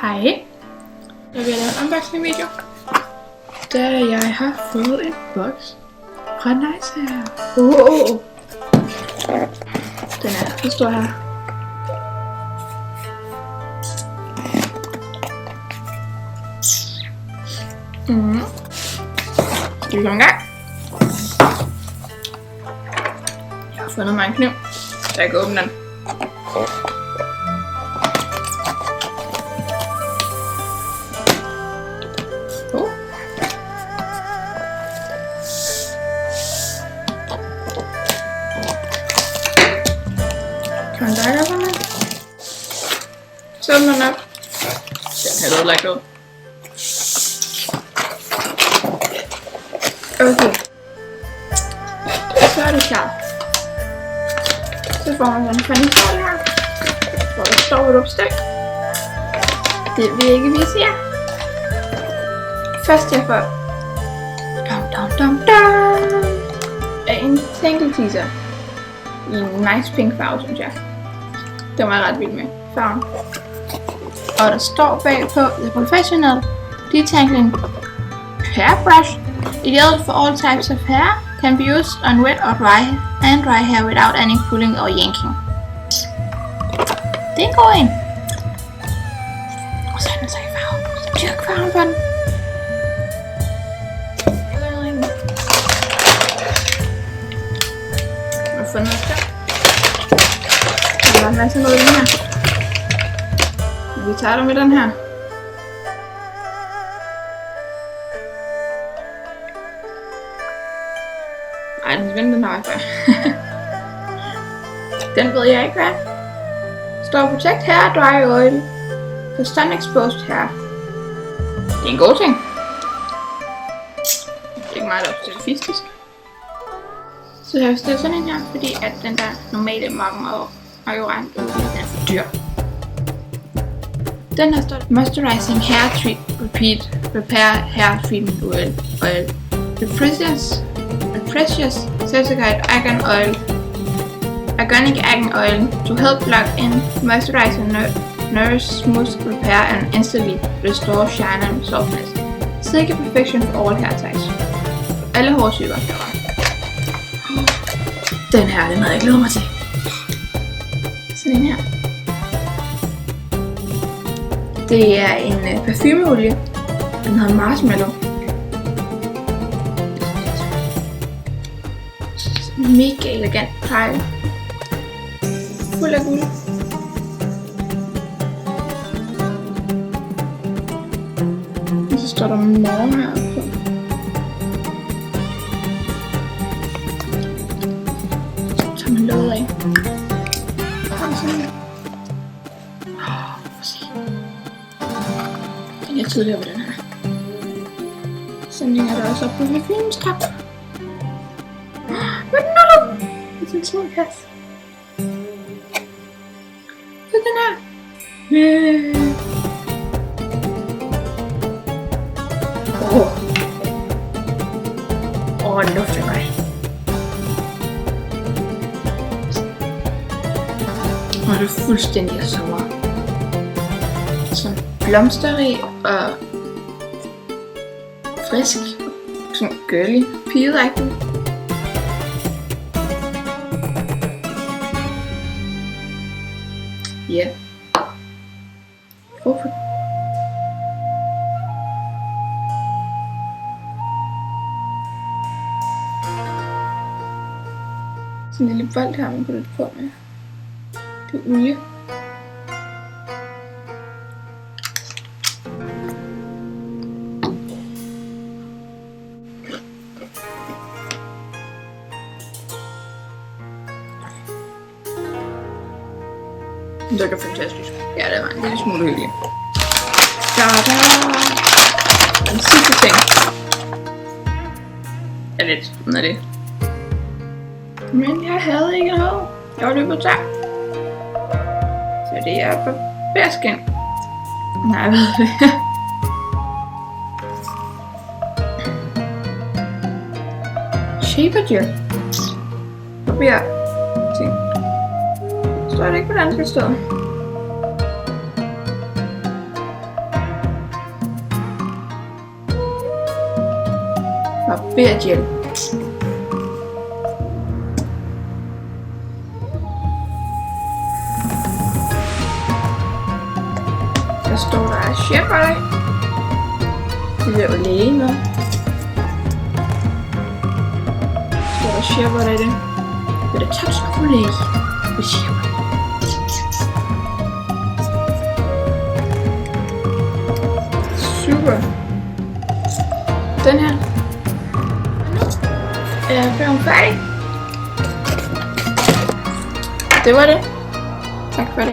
Hej. Jeg vil lave en unboxing video, da jeg har fået en boks fra Nice her. Den er så stor her. Skal vi komme i gang? Jeg har fundet mig en kniv, så jeg kan åbne den. Kan man dejle op med? Så åbner den op. Den her ødelagt ud. Okay. Så er det klart. Så får man sådan en fandenstal her, hvor der står et opstik. Det vil jeg ikke vise jer. Først jeg får af en single teaser i en nice pink farve, synes jeg. Det var jeg ret vild med farven. Og der står bagpå The Professional Detangling Hairbrush. Ideal for all types of hair, can be used on wet or dry hair without any pulling or yanking. Det er en god en. Og så er den så i farve. Tyrk farven på den. Jeg har fundet noget. Der er en masse noget i den her. Vi tager dem med den her. Ej, den venter nok. Den ved jeg ikke hvad. Står protect hair, dry oil for sun exposed hair. Det er en god ting. Det er ikke meget opstilfistisk. Så jeg har stillet sådan en her, fordi at den der normale Morgen og orange den er for dyr. Den her står moisturizing hair repair hair treatment oil. Precious certified organic argan oil to help lock in, moisturize and nourish, smooth, repair and instantly restore shine and softness. Silky perfection for all hair types. Alle hårtyper. Den her, den havde jeg glædet mig til. Sådan en her. Det er en parfumeolie. Den hedder Marshmallow. Mega elegant pejl. Fuld af guld. Og så står der morgen heroppe på. Så tager man låget af. Kom sådan her. Den er tydeligere på den her. Sådan hænger der også op på parfumestrap. Det er en små kasse. Så den her. Den lufter mig. Og det er fuldstændig sommer. Sådan blomsterrig og frisk. Sådan girly, pigeagtigt. Ja. Hvorfor? Sådan en lille bold her, man kan lidt på med. Det er olie. Det er fantastisk. Ja, det var en lille smule hyggelig. Den sidste ting er lidt sådan er det. Men jeg havde ikke noget. Jeg var løbet tør. Så det er barberskin. Nej, hvad er det? Shaper gel. Barber ting. Står det ikke på dansk stå? Beer gel. Der står der Chevrolet. Det er jo læge med. Står der Chevrolet det? Det er tak for læge. Det er Chevrolet. Super. Den her. Er hun færdig? Det var det. Tak for det.